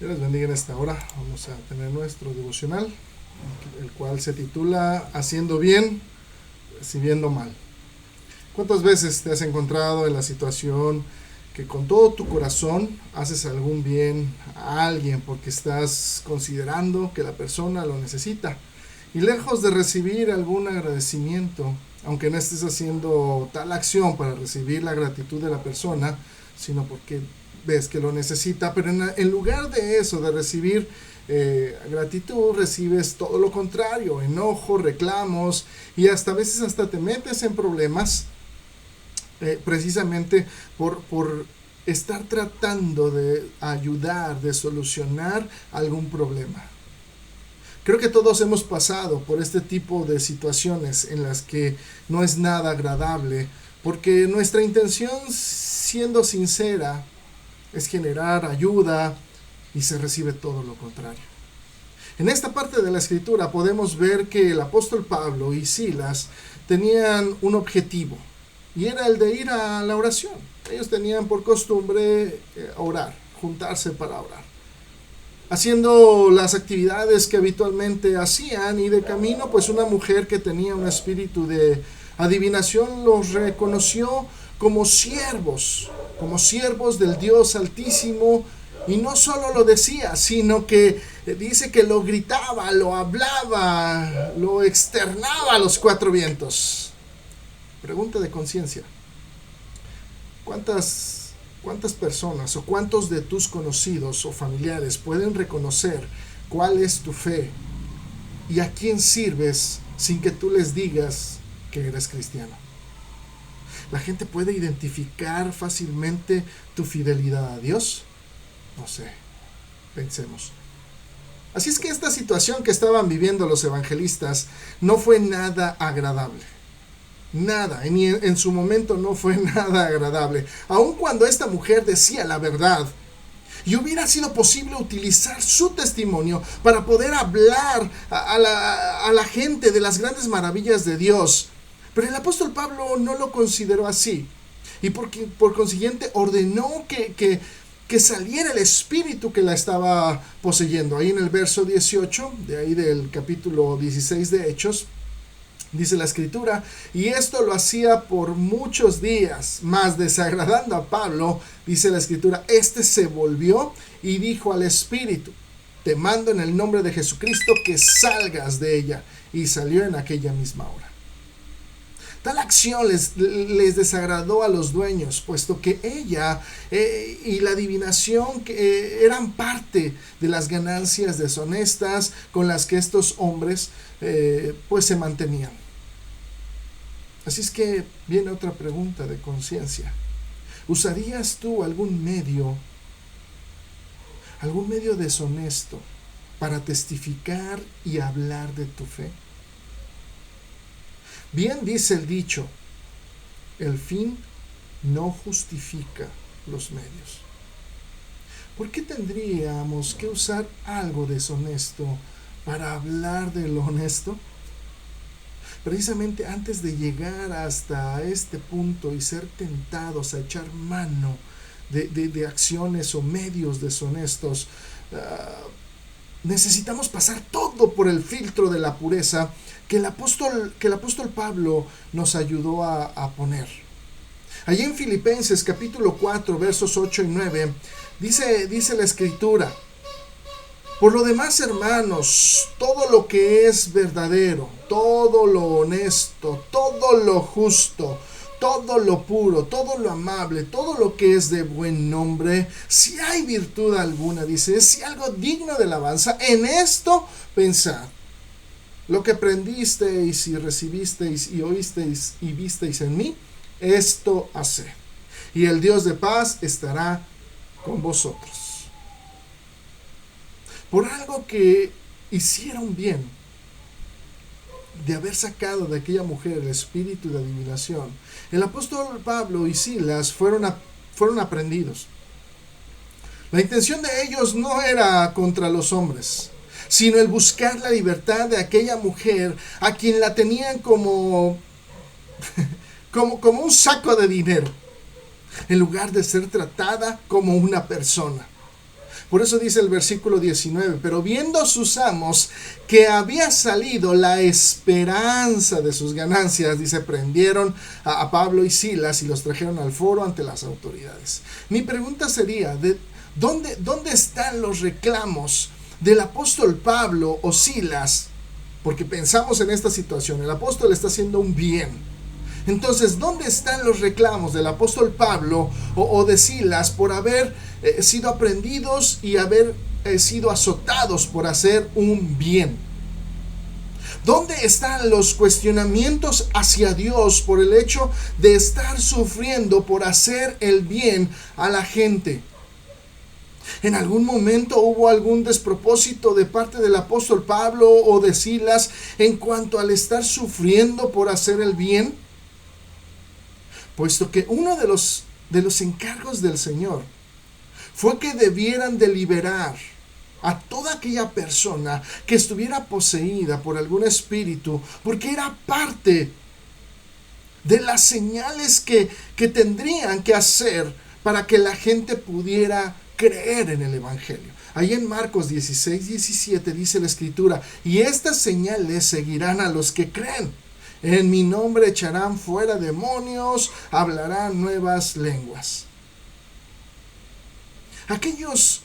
Dios les bendiga en esta hora. Vamos a tener nuestro devocional, el cual se titula Haciendo bien, recibiendo mal. ¿Cuántas veces te has encontrado en la situación que con todo tu corazón haces algún bien a alguien porque estás considerando que la persona lo necesita? Y lejos de recibir algún agradecimiento, aunque no estés haciendo tal acción para recibir la gratitud de la persona, sino porque ves que lo necesita, pero en lugar de eso, de recibir gratitud, recibes todo lo contrario: enojo, reclamos, y hasta a veces hasta te metes en problemas, precisamente por estar tratando de ayudar, de solucionar algún problema. Creo que todos hemos pasado por este tipo de situaciones en las que no es nada agradable, porque nuestra intención, siendo sincera, es generar ayuda y se recibe todo lo contrario. En esta parte de la escritura podemos ver que el apóstol Pablo y Silas tenían un objetivo, y era el de ir a la oración. Ellos tenían por costumbre orar, juntarse para orar, haciendo las actividades que habitualmente hacían, y de camino pues una mujer que tenía un espíritu de adivinación los reconoció como siervos del Dios Altísimo, y no solo lo decía, sino que dice que lo gritaba, lo hablaba, lo externaba a los cuatro vientos. Pregunta de conciencia: ¿cuántas personas o cuántos de tus conocidos o familiares pueden reconocer cuál es tu fe y a quién sirves sin que tú les digas que eres cristiano? ¿La gente puede identificar fácilmente tu fidelidad a Dios? No sé, pensemos. Así es que esta situación que estaban viviendo los evangelistas no fue nada agradable. Nada, ni en su momento no fue nada agradable. Aun cuando esta mujer decía la verdad, y hubiera sido posible utilizar su testimonio para poder hablar a la gente de las grandes maravillas de Dios. Pero el apóstol Pablo no lo consideró así, y por consiguiente ordenó que saliera el espíritu que la estaba poseyendo. Ahí en el verso 18, de ahí del capítulo 16 de Hechos, dice la escritura: y esto lo hacía por muchos días, mas desagradando a Pablo, dice la escritura, este se volvió y dijo al espíritu: te mando en el nombre de Jesucristo que salgas de ella. Y salió en aquella misma hora. Tal acción les desagradó a los dueños, puesto que ella y la adivinación eran parte de las ganancias deshonestas con las que estos hombres pues se mantenían. Así es que viene otra pregunta de conciencia: ¿usarías tú algún medio deshonesto para testificar y hablar de tu fe? Bien dice el dicho: el fin no justifica los medios. ¿Por qué tendríamos que usar algo deshonesto para hablar de lo honesto? Precisamente antes de llegar hasta este punto y ser tentados a echar mano de acciones o medios deshonestos, necesitamos pasar todo por el filtro de la pureza que el apóstol Pablo nos ayudó a poner. Allí en Filipenses capítulo 4 versos 8 y 9 dice la escritura: por lo demás, hermanos, todo lo que es verdadero, todo lo honesto, todo lo justo, todo lo puro, todo lo amable, todo lo que es de buen nombre, si hay virtud alguna, dice, si algo digno de alabanza, en esto pensad. Lo que aprendisteis y recibisteis y oísteis y visteis en mí, esto haced, y el Dios de paz estará con vosotros. Por algo que hicieron bien, de haber sacado de aquella mujer el espíritu de adivinación, el apóstol Pablo y Silas fueron aprendidos. La intención de ellos no era contra los hombres, sino el buscar la libertad de aquella mujer a quien la tenían como un saco de dinero, en lugar de ser tratada como una persona. Por eso dice el versículo 19, pero viendo sus amos que había salido la esperanza de sus ganancias, dice, prendieron a Pablo y Silas y los trajeron al foro ante las autoridades. Mi pregunta sería, ¿dónde están los reclamos del apóstol Pablo o Silas? Porque pensamos en esta situación, el apóstol está haciendo un bien. Entonces, ¿dónde están los reclamos del apóstol Pablo o de Silas por haber sido aprendidos y haber sido azotados por hacer un bien? ¿Dónde están los cuestionamientos hacia Dios por el hecho de estar sufriendo por hacer el bien a la gente? ¿En algún momento hubo algún despropósito de parte del apóstol Pablo o de Silas en cuanto al estar sufriendo por hacer el bien? Puesto que uno de los encargos del Señor fue que debieran de liberar a toda aquella persona que estuviera poseída por algún espíritu, porque era parte de las señales que tendrían que hacer para que la gente pudiera creer en el Evangelio. Ahí en Marcos 16:17 dice la Escritura, y estas señales seguirán a los que creen. En mi nombre echarán fuera demonios, hablarán nuevas lenguas. Aquellos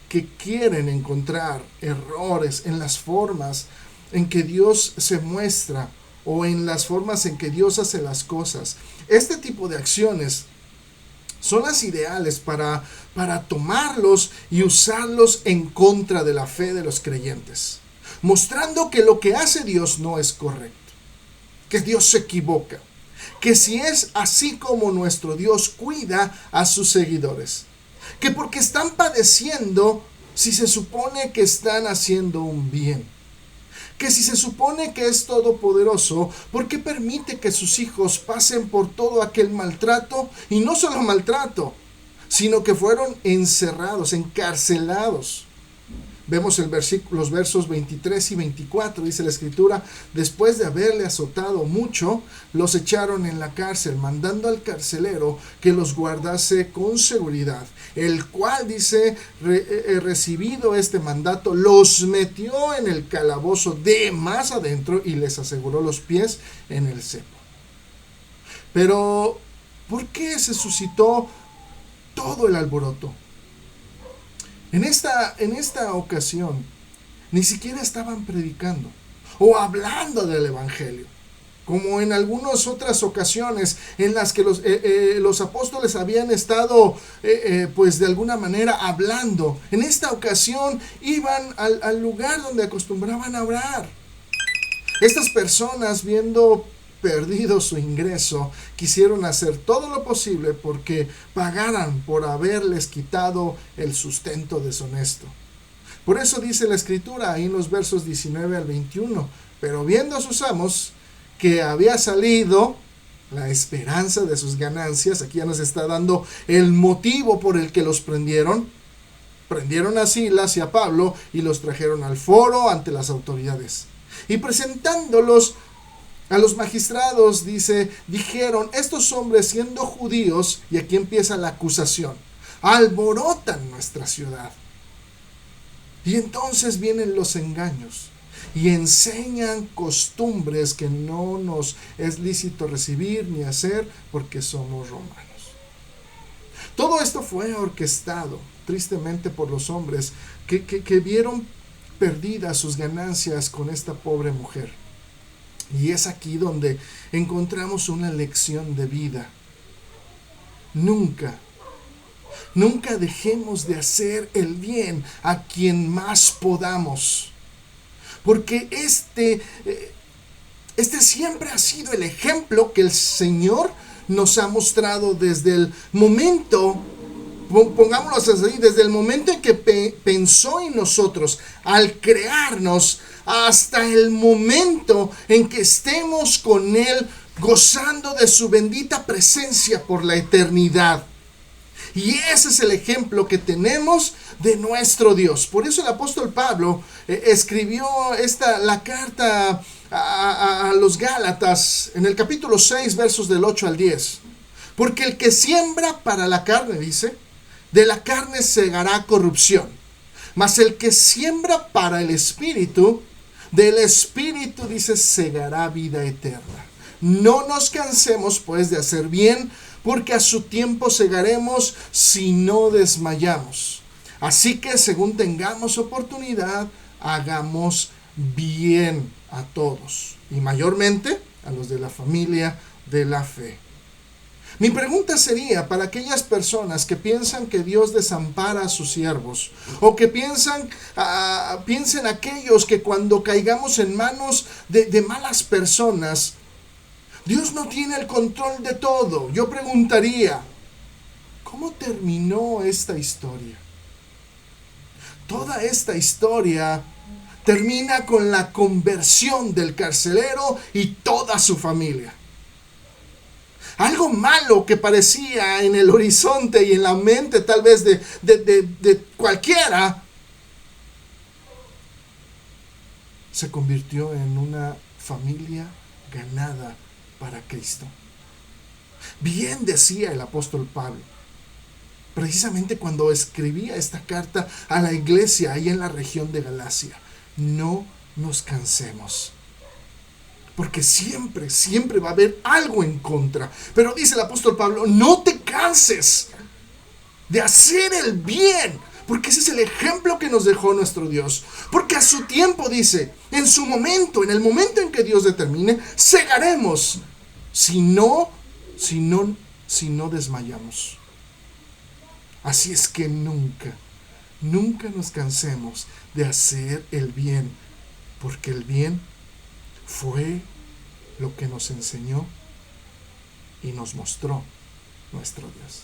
que quieren encontrar errores en las formas en que Dios se muestra o en las formas en que Dios hace las cosas, este tipo de acciones son las ideales para tomarlos y usarlos en contra de la fe de los creyentes, mostrando que lo que hace Dios no es correcto, que Dios se equivoca, que si es así como nuestro Dios cuida a sus seguidores, que porque están padeciendo, si se supone que están haciendo un bien, que si se supone que es todopoderoso, ¿por qué permite que sus hijos pasen por todo aquel maltrato? Y no solo maltrato, sino que fueron encerrados, encarcelados. Vemos los versos 23 y 24, dice la Escritura, después de haberle azotado mucho, los echaron en la cárcel, mandando al carcelero que los guardase con seguridad, el cual, dice, recibido este mandato, los metió en el calabozo de más adentro y les aseguró los pies en el cepo. Pero, ¿por qué se suscitó todo el alboroto? En esta ocasión, ni siquiera estaban predicando o hablando del Evangelio, como en algunas otras ocasiones en las que los apóstoles habían estado, pues de alguna manera hablando. En esta ocasión iban al lugar donde acostumbraban a orar. Estas personas, viendo perdido su ingreso, quisieron hacer todo lo posible porque pagaran por haberles quitado el sustento deshonesto. Por eso dice la Escritura ahí en los versos 19 al 21, pero viendo a sus amos que había salido la esperanza de sus ganancias, aquí ya nos está dando el motivo por el que los prendieron a Silas y a Pablo y los trajeron al foro ante las autoridades. Y presentándolos a los magistrados, dijeron, estos hombres siendo judíos, y aquí empieza la acusación, alborotan nuestra ciudad. Y entonces vienen los engaños y enseñan costumbres que no nos es lícito recibir ni hacer porque somos romanos. Todo esto fue orquestado tristemente por los hombres que vieron perdidas sus ganancias con esta pobre mujer. Y es aquí donde encontramos una lección de vida. Nunca dejemos de hacer el bien a quien más podamos. Porque este siempre ha sido el ejemplo que el Señor nos ha mostrado desde el momento, pongámoslo así, desde el momento en que pensó en nosotros, al crearnos, hasta el momento en que estemos con Él, gozando de su bendita presencia por la eternidad. Y ese es el ejemplo que tenemos de nuestro Dios. Por eso el apóstol Pablo escribió la carta a los Gálatas en el capítulo 6, versos del 8 al 10. Porque el que siembra para la carne, dice, de la carne segará corrupción. Mas el que siembra para el Espíritu, del Espíritu, dice, segará vida eterna. No nos cansemos pues de hacer bien, porque a su tiempo segaremos si no desmayamos. Así que según tengamos oportunidad, hagamos bien a todos, y mayormente a los de la familia de la fe. Mi pregunta sería para aquellas personas que piensan que Dios desampara a sus siervos, o que piensen aquellos que cuando caigamos en manos de malas personas, Dios no tiene el control de todo. Yo preguntaría, ¿cómo terminó esta historia? Toda esta historia termina con la conversión del carcelero y toda su familia. Algo malo que parecía en el horizonte y en la mente tal vez de cualquiera, se convirtió en una familia ganada para Cristo. Bien decía el apóstol Pablo, precisamente cuando escribía esta carta a la iglesia ahí en la región de Galacia: no nos cansemos, porque siempre va a haber algo en contra. Pero dice el apóstol Pablo, no te canses de hacer el bien, porque ese es el ejemplo que nos dejó nuestro Dios. Porque a su tiempo, dice, en su momento, en el momento en que Dios determine, segaremos, si no desmayamos. Así es que nunca nos cansemos de hacer el bien, porque el bien fue lo que nos enseñó y nos mostró nuestro Dios.